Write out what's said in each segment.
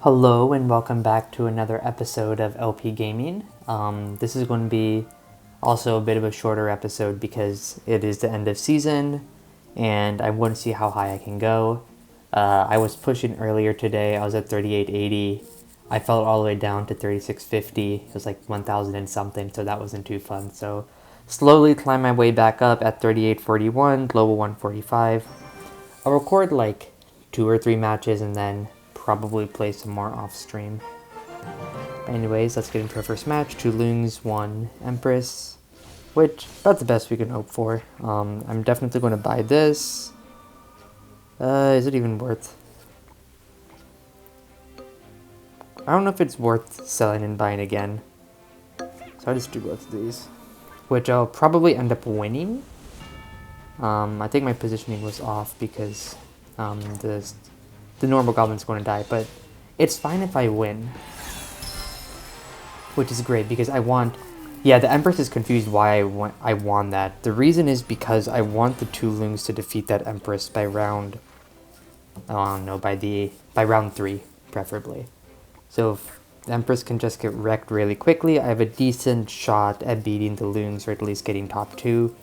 Hello and welcome back to another episode of LP Gaming. This is going to be also a bit of a shorter episode because it is the end of season and I want to see how high I can go. I was pushing earlier today. I was at 3880. I fell all the way down to 3650. It was like 1000 and something, so that wasn't too fun. So slowly climb my way back up at 3841, global 145. I'll record like 2 or 3 matches and then probably play some more off stream. Anyways, let's get into our first match. 2 Loons, 1 Empress, which about the best we can hope for. I'm definitely going to buy this. Is it even worth? I don't know if it's worth selling and buying again. So I'll just do both of these, which I'll probably end up winning. I think my positioning was off because the normal goblin's going to die, but it's fine if I win, which is great because I want. Yeah, the Empress is confused why I won that. The reason is because I want the 2 Loons to defeat that Empress by round. I don't know, by round 3 preferably. So if the Empress can just get wrecked really quickly, I have a decent shot at beating the Loons or at least getting top 2.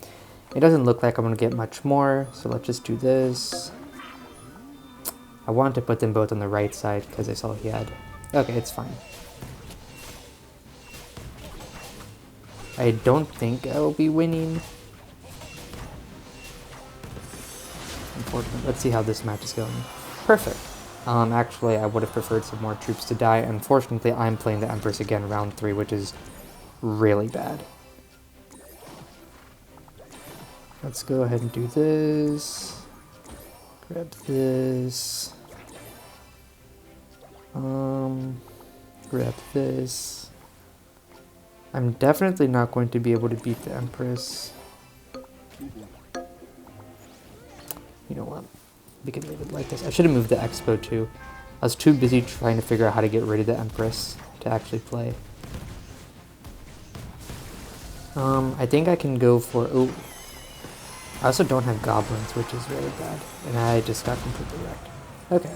It doesn't look like I'm going to get much more, so let's just do this. I want to put them both on the right side because I saw he had... Okay, it's fine. I don't think I'll be winning. Unfortunately, let's see how this match is going. Perfect. Actually, I would have preferred some more troops to die. Unfortunately, I'm playing the Empress again round 3, which is really bad. Let's go ahead and do this. Grab this. Grab this. I'm definitely not going to be able to beat the Empress. You know what? We can leave it like this. I should have moved the Expo too. I was too busy trying to figure out how to get rid of the Empress to actually play. I think I can go for... Oh. I also don't have goblins, which is really bad. And I just got completely wrecked. Okay.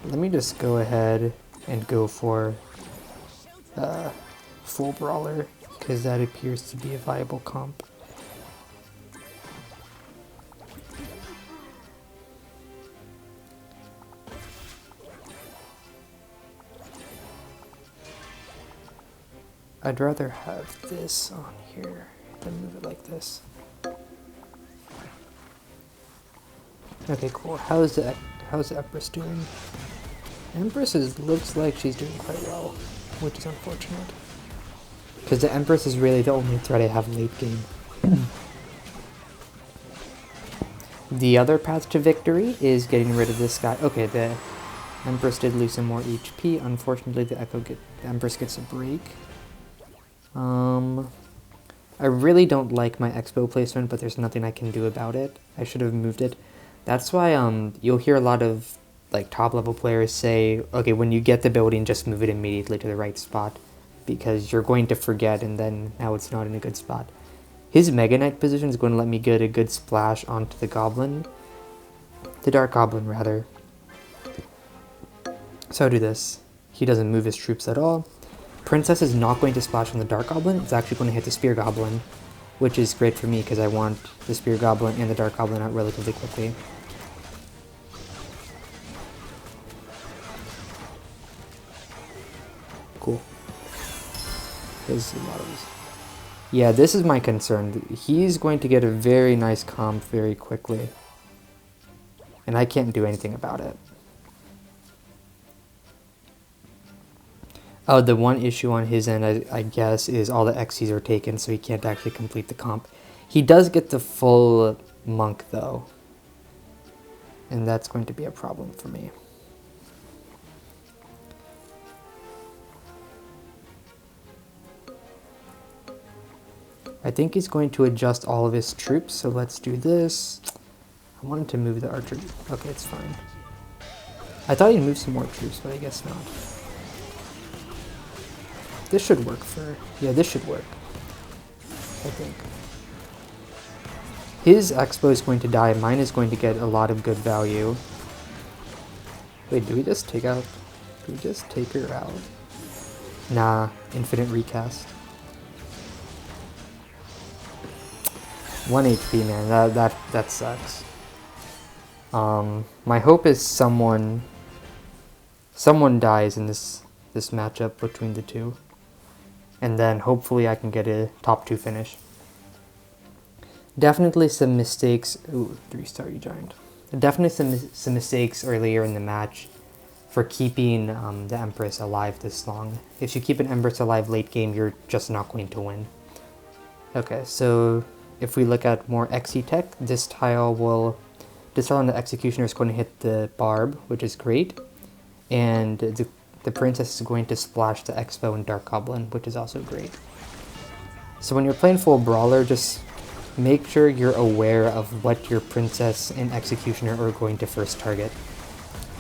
Let me just go ahead and go for full brawler, because that appears to be a viable comp. I'd rather have this on here than move it like this. Okay, cool. How's the Empress doing? Empress looks like she's doing quite well, which is unfortunate. Because the Empress is really the only threat I have late game. The other path to victory is getting rid of this guy. Okay, the Empress did lose some more HP. Unfortunately, the Empress gets a break. I really don't like my Expo placement, but there's nothing I can do about it. I should have moved it. That's why you'll hear a lot of like top level players say, okay, when you get the building, just move it immediately to the right spot, because you're going to forget and then now it's not in a good spot. His Mega Knight position is going to let me get a good splash onto the Goblin. The Dark Goblin, rather. So I'll do this. He doesn't move his troops at all. Princess is not going to splash on the Dark Goblin. It's actually going to hit the Spear Goblin, which is great for me because I want the Spear Goblin and the Dark Goblin out relatively quickly. Cool. There's a lot of these. Yeah, this is my concern. He's going to get a very nice comp very quickly, and I can't do anything about it. Oh, the one issue on his end, I guess, is all the XCs are taken, so he can't actually complete the comp. He does get the full monk, though, and that's going to be a problem for me. I think he's going to adjust all of his troops, so let's do this. I wanted to move the archer. Okay, it's fine. I thought he'd move some more troops, but I guess not. This should work for... Yeah, this should work, I think. His Expo is going to die, mine is going to get a lot of good value. Wait, do we just take out... Do we just take her out? Nah, infinite recast. 1 HP, man. That sucks. My hope is someone dies in this matchup between the two, and then hopefully I can get a top 2 finish. Definitely some mistakes. Ooh, 3-star giant. Definitely some mistakes earlier in the match for keeping the Empress alive this long. If you keep an Empress alive late game, you're just not going to win. Okay, so if we look at more XE tech, this tile on the Executioner is going to hit the Barb, which is great. And the Princess is going to splash the Expo and Dark Goblin, which is also great. So when you're playing full Brawler, just make sure you're aware of what your Princess and Executioner are going to first target.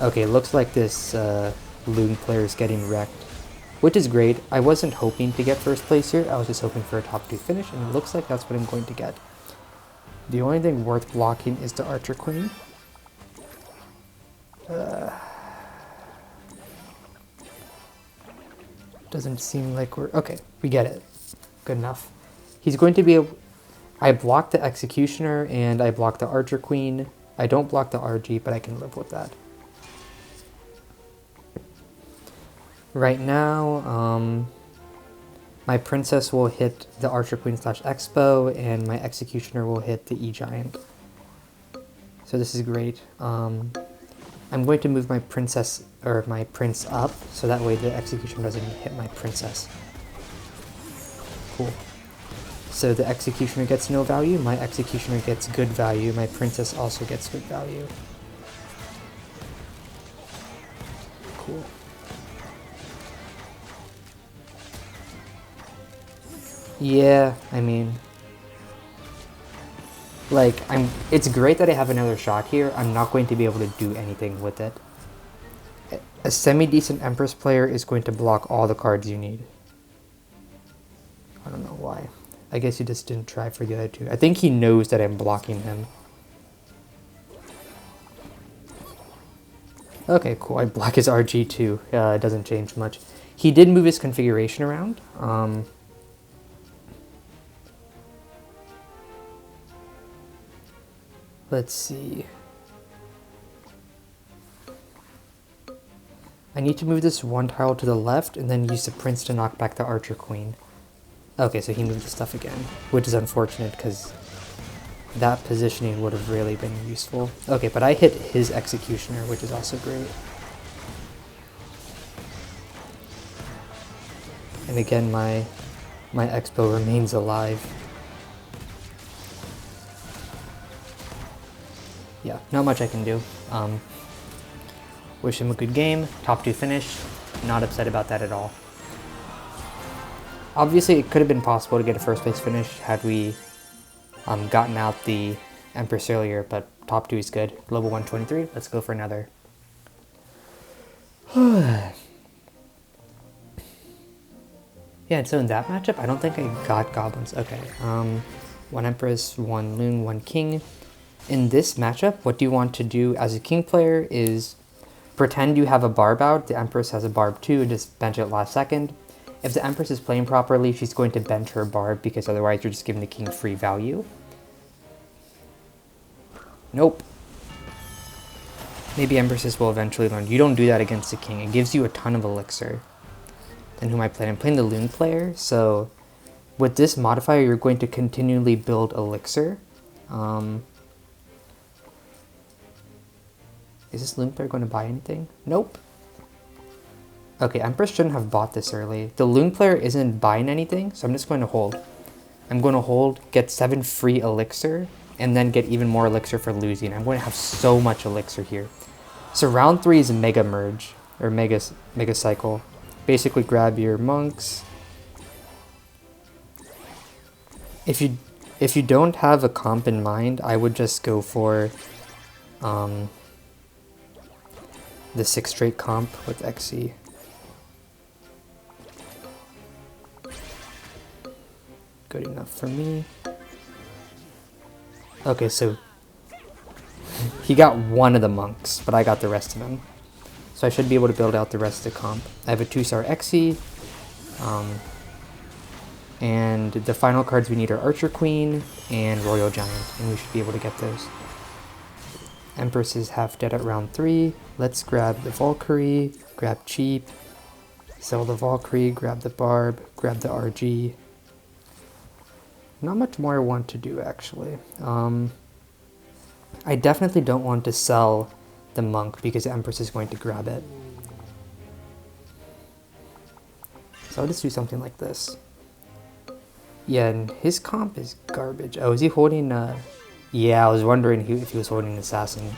Okay, looks like this Loon player is getting wrecked, which is great. I wasn't hoping to get first place here. I was just hoping for a top 2 finish, and it looks like that's what I'm going to get. The only thing worth blocking is the Archer Queen. Doesn't seem like we're... Okay, we get it. Good enough. He's going to be able... I blocked the Executioner and I blocked the Archer Queen. I don't block the RG, but I can live with that. Right now, my Princess will hit the Archer Queen / Expo, and my Executioner will hit the E-Giant. So this is great. I'm going to move my Prince up, so that way the Executioner doesn't hit my Princess. Cool. So the Executioner gets no value, my Executioner gets good value, my Princess also gets good value. Cool. Yeah, I mean, like, it's great that I have another shot here. I'm not going to be able to do anything with it. A semi-decent Empress player is going to block all the cards you need. I don't know why. I guess he just didn't try for the other two. I think he knows that I'm blocking him. Okay, cool. I block his RG too. It doesn't change much. He did move his configuration around. Let's see. I need to move this one tile to the left and then use the Prince to knock back the Archer Queen. Okay, so he moved the stuff again, which is unfortunate because that positioning would have really been useful. Okay, but I hit his Executioner, which is also great. And again, my Expo remains alive. Yeah, not much I can do. Wish him a good game, top 2 finish. Not upset about that at all. Obviously, it could have been possible to get a first place finish had we gotten out the Empress earlier, but top 2 is good. Level 123, let's go for another. Yeah, and so in that matchup, I don't think I got goblins. Okay, 1 Empress, 1 Loon, 1 King. In this matchup, what do you want to do as a King player is pretend you have a Barb out, the Empress has a Barb too, and just bench it last second. If the Empress is playing properly, she's going to bench her Barb because otherwise you're just giving the King free value. Nope. Maybe Empresses will eventually learn. You don't do that against the King. It gives you a ton of elixir. Then who am I playing? I'm playing the Loon player, so with this modifier, you're going to continually build elixir. Is this Loon player going to buy anything? Nope. Okay, Empress shouldn't have bought this early. The Loon player isn't buying anything, so I'm just going to hold. I'm going to hold, get 7 free elixir, and then get even more elixir for losing. I'm going to have so much elixir here. So round 3 is Mega Merge, or Mega Cycle. Basically grab your monks. If you don't have a comp in mind, I would just go for the 6 straight comp with XC. Good enough for me. Okay, so he got one of the monks, but I got the rest of them. So I should be able to build out the rest of the comp. I have a 2-star Xe, and the final cards we need are Archer Queen and Royal Giant, and we should be able to get those. Empress is half dead at round 3. Let's grab the Valkyrie, grab cheap, sell the Valkyrie, grab the Barb, grab the RG. Not much more I want to do, actually. I definitely don't want to sell the Monk because the Empress is going to grab it. So I'll just do something like this. Yeah, and his comp is garbage. Oh, is he holding yeah, I was wondering if he was holding an Assassin.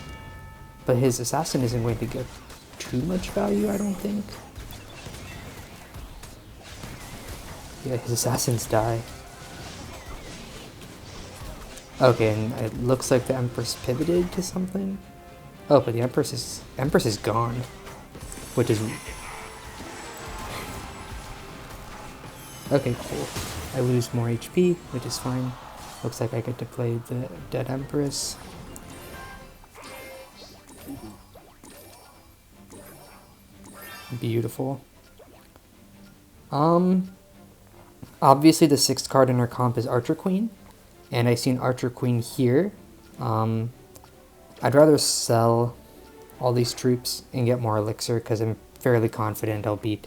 But his Assassin isn't going to get too much value, I don't think. Yeah, his Assassins die. Okay, and it looks like the Empress pivoted to something. Oh, but the Empress is gone. Which is... Okay, cool. I lose more HP, which is fine. Looks like I get to play the Dead Empress. Beautiful. Obviously the 6th card in our comp is Archer Queen. And I see an Archer Queen here. I'd rather sell all these troops and get more elixir because I'm fairly confident I'll beat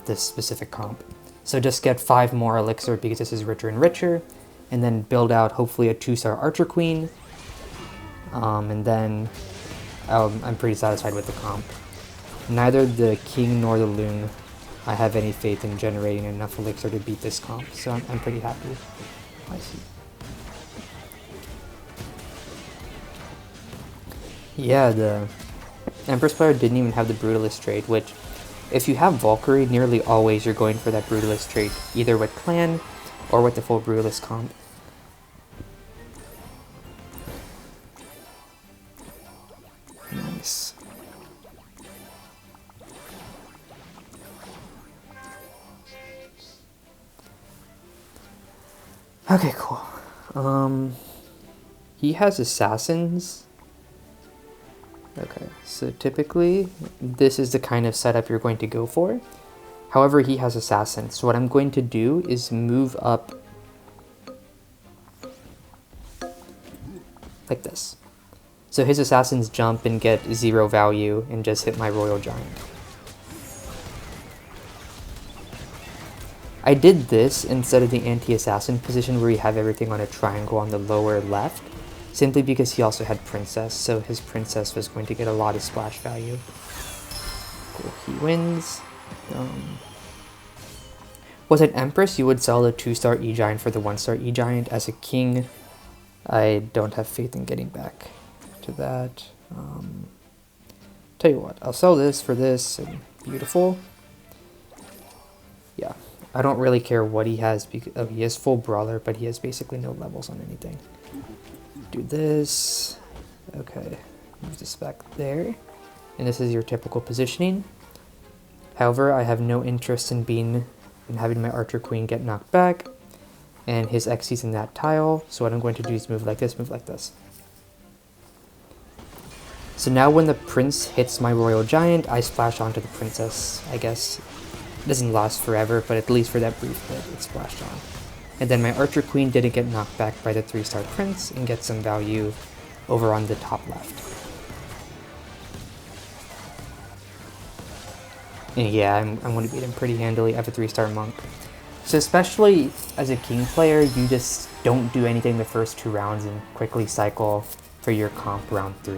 this specific comp. So just get 5 more elixir because this is richer and richer, and then build out hopefully a 2-star Archer Queen, and then I'm pretty satisfied with the comp. Neither the King nor the Loon I have any faith in generating enough elixir to beat this comp, so I'm pretty happy. I see. Yeah, the Empress player didn't even have the Brutalist trait, which, if you have Valkyrie, nearly always you're going for that Brutalist trait, either with Clan or with the full Brutalist comp. Nice. Okay, cool. He has Assassins. Okay, so typically this is the kind of setup you're going to go for. However, he has Assassins. So what I'm going to do is move up like this. So his Assassins jump and get 0 value and just hit my Royal Giant. I did this instead of the anti-assassin position where you have everything on a triangle on the lower left, simply because he also had Princess, so his Princess was going to get a lot of splash value. Cool, he wins. Was it Empress, you would sell the 2-star E-Giant for the 1-star E-Giant. As a King, I don't have faith in getting back to that. Tell you what, I'll sell this for this, and beautiful. Yeah, I don't really care what he has, because he has full Brawler, but he has basically no levels on anything. Do this. Okay, move this back there. And this is your typical positioning. However, I have no interest in having my Archer Queen get knocked back, and his Xy's in that tile, so what I'm going to do is move like this, move like this. So now when the Prince hits my Royal Giant, I splash onto the Princess, I guess. It doesn't last forever, but at least for that brief bit, it splashed on. And then my Archer Queen didn't get knocked back by the 3-star Prince and get some value over on the top left. And yeah, I'm going to beat him pretty handily. I have a 3-star Monk. So especially as a King player, you just don't do anything the first 2 rounds and quickly cycle for your comp round 3.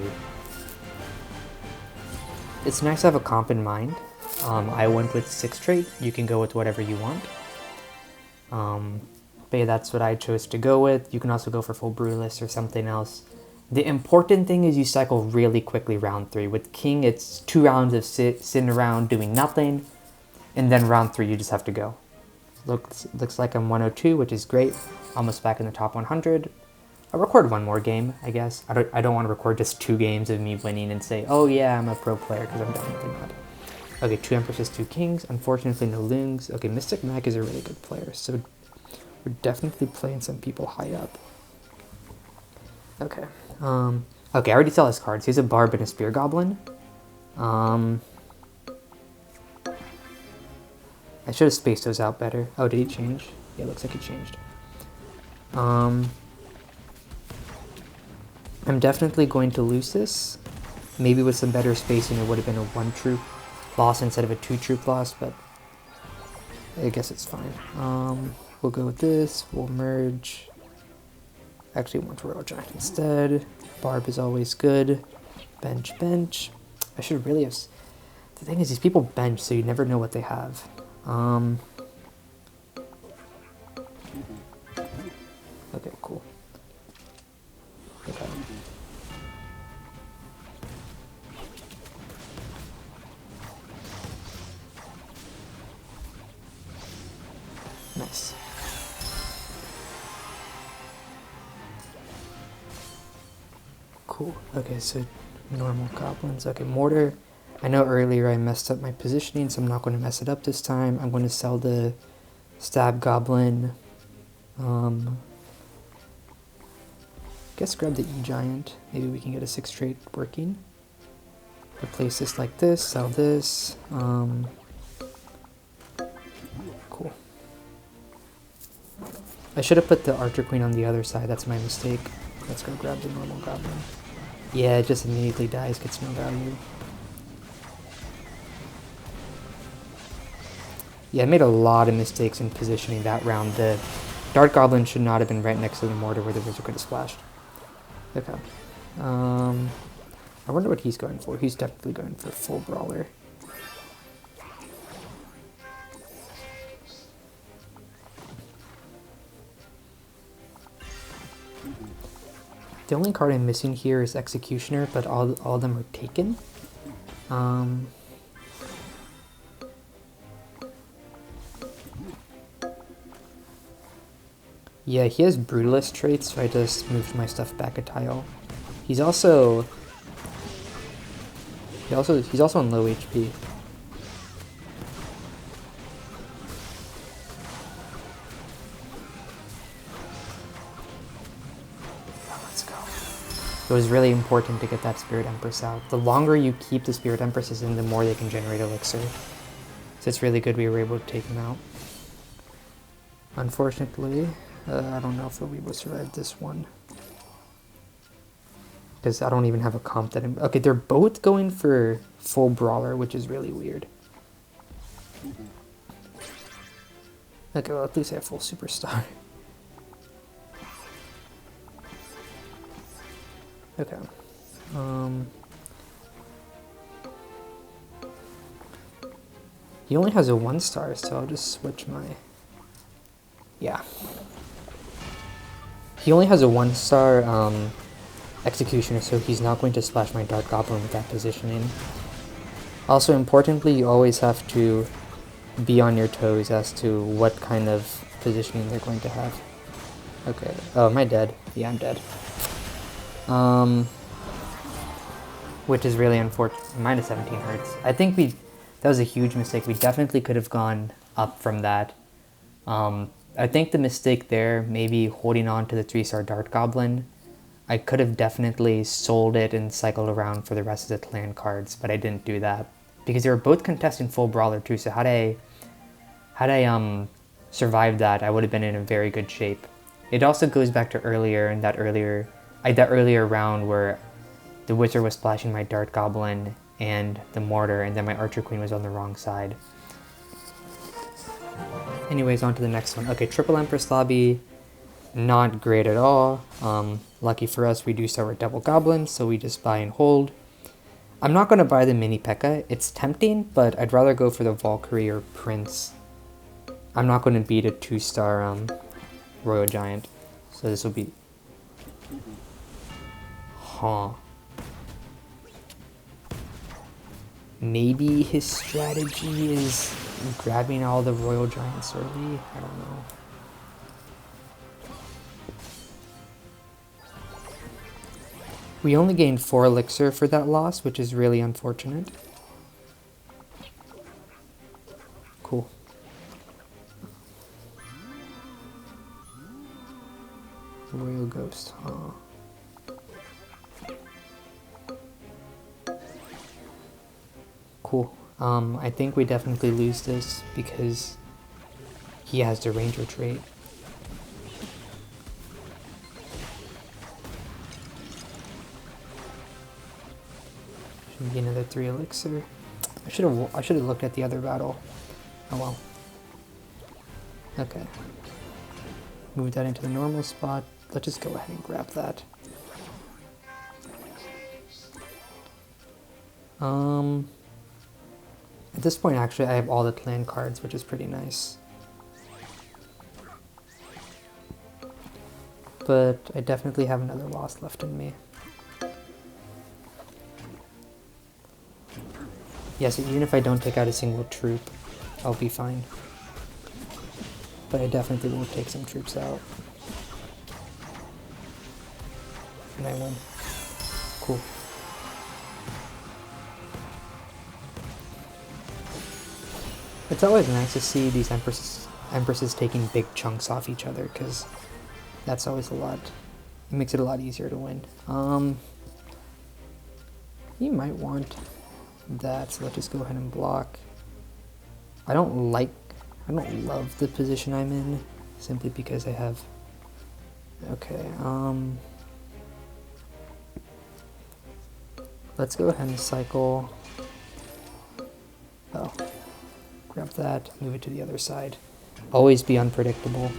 It's nice to have a comp in mind. I went with 6 trait. You can go with whatever you want. But yeah, that's what I chose to go with. You can also go for full Brutalist or something else. The important thing is you cycle really quickly round 3. With King, it's 2 rounds of sitting around doing nothing, and then round 3 you just have to go. Looks like I'm 102, which is great. Almost back in the top 100. I'll record 1 more game, I guess. I don't want to record just 2 games of me winning and say, oh yeah, I'm a pro player, because I'm definitely not. Okay, 2 Empresses, 2 Kings. Unfortunately, no Loons. Okay, Mystic Mag is a really good player, so we're definitely playing some people high up. Okay. Okay, I already saw his cards. He has a Barb and a Spear Goblin. I should have spaced those out better. Oh, did he change? Yeah, looks like he changed. I'm definitely going to lose this. Maybe with some better spacing it would have been a 1 troop loss instead of a 2 troop loss, but I guess it's fine. We'll go with this, we'll merge. Actually, want Royal Giant instead. Barb is always good. Bench, bench. I should really have... The thing is, these people bench, so you never know what they have. Okay, cool. Okay. Nice. Cool. Okay, so normal goblins. Okay, mortar. I know earlier I messed up my positioning, so I'm not going to mess it up this time. I'm going to sell the stab goblin. Guess grab the E-Giant. Maybe we can get a 6 trait working. Replace this like this, sell this. Cool. I should have put the Archer Queen on the other side. That's my mistake. Let's go grab the normal goblin. Yeah, it just immediately dies, gets no value. Yeah, I made a lot of mistakes in positioning that round. The Dart Goblin should not have been right next to the mortar where the wizard could have splashed. Okay. I wonder what he's going for. He's definitely going for full brawler. The only card I'm missing here is Executioner, but all of them are taken. Yeah, he has Brutalist traits, so I just moved my stuff back a tile. He's also on low HP. Let's go. It was really important to get that Spirit Empress out. The longer you keep the Spirit Empresses in, the more they can generate Elixir. So it's really good we were able to take him out. Unfortunately, I don't know if we will survive this one. Because I don't even have a comp that... Okay, they're both going for full brawler, which is really weird. Okay, well, at least I have full superstar. Okay. He only has a 1-star, so I'll just switch my... Yeah. He only has a 1-star Executioner, so he's not going to splash my Dark Goblin with that positioning. Also, importantly, you always have to be on your toes as to what kind of positioning they're going to have. Okay. Oh, am I dead? Yeah, I'm dead. Which is really unfortunate. Minus 17 hurts. I think that was a huge mistake. We definitely could have gone up from that. I think the mistake there, maybe holding on to the 3-star Dart Goblin. I could have definitely sold it and cycled around for the rest of the clan cards, but I didn't do that. Because they were both contesting full brawler too, so had I survived that, I would have been in a very good shape. It also goes back to earlier, in that earlier round where the wizard was splashing my Dart Goblin and the mortar, and then my Archer Queen was on the wrong side. Anyways, on to the next one. Okay, Triple Empress lobby, not great at all. Lucky for us, we do start with Double Goblin, so we just buy and hold. I'm not going to buy the Mini P.E.K.K.A. It's tempting, but I'd rather go for the Valkyrie or Prince. I'm not going to beat a 2-star Royal Giant, so this will be... Huh. Maybe his strategy is grabbing all the Royal Giants early? I don't know. We only gained 4 elixir for that loss, which is really unfortunate. Cool. Royal Ghost, huh? Cool. I think we definitely lose this because he has the ranger trait. Should be another 3 elixir. I should have looked at the other battle. Oh well. Okay. Move that into the normal spot. Let's just go ahead and grab that. At this point, actually, I have all the clan cards, which is pretty nice. But I definitely have another loss left in me. Yeah, so even if I don't take out a single troop, I'll be fine. But I definitely will take some troops out. And I win. Cool. It's always nice to see these empresses taking big chunks off each other, because that's always a lot. It makes it a lot easier to win. You might want that, so let's just go ahead and block. I don't love the position I'm in, simply because I have... Okay, let's go ahead and cycle. Oh. Grab that, move it to the other side. Always be unpredictable.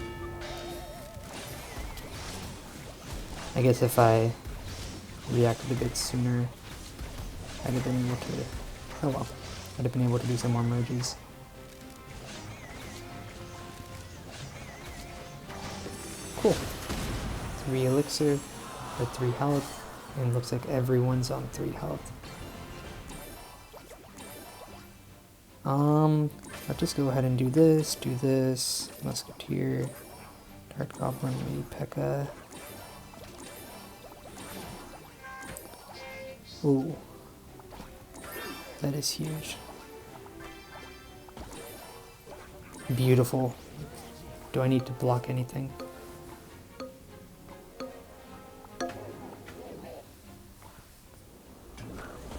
I guess if I reacted a bit sooner, I'd have been able to... Oh well. I'd have been able to do some more merges. Cool. 3 elixir, or 3 health, and looks like everyone's on 3 health. Let's just go ahead and do this, Musketeer, Dart Goblin, P.E.K.K.A. Ooh. That is huge. Beautiful. Do I need to block anything?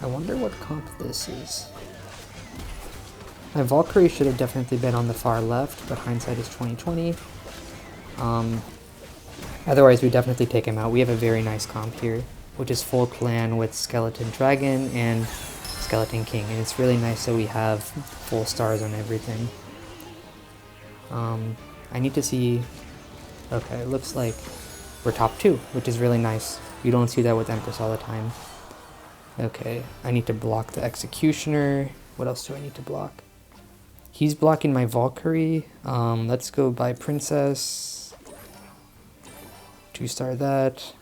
I wonder what comp this is. My Valkyrie should have definitely been on the far left, but hindsight is 20/20. Otherwise, we definitely take him out. We have a very nice comp here, which is full clan with Skeleton Dragon and Skeleton King, and it's really nice that we have full stars on everything. I need to see... Okay, it looks like we're top 2, which is really nice. You don't see that with Empress all the time. Okay, I need to block the Executioner. What else do I need to block? He's blocking my Valkyrie. Let's go by Princess. 2-star that.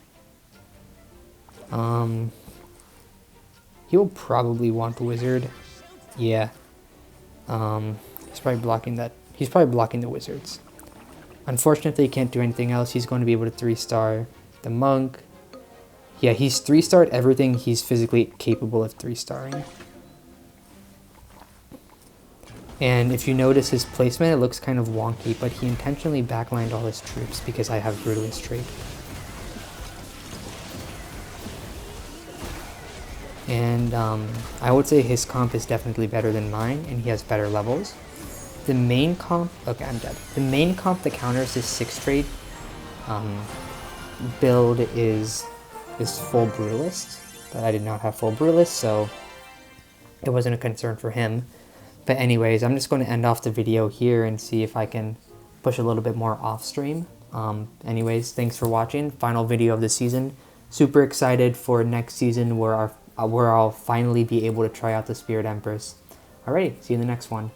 He'll probably want the Wizard. Yeah. He's probably blocking that. He's probably blocking the Wizards. Unfortunately, he can't do anything else. He's going to be able to 3-star the Monk. Yeah, he's 3-starred everything he's physically capable of 3-starring. And if you notice his placement, it looks kind of wonky, but he intentionally backlined all his troops because I have Brutalist trait. And I would say his comp is definitely better than mine, and he has better levels. The main comp... Okay, I'm dead. The main comp that counters his 6th trait build is full Brutalist, but I did not have full Brutalist, so it wasn't a concern for him. But anyways, I'm just going to end off the video here and see if I can push a little bit more off stream. Anyways, thanks for watching. Final video of the season. Super excited for next season where I'll finally be able to try out the Spirit Empress. Alright, see you in the next one.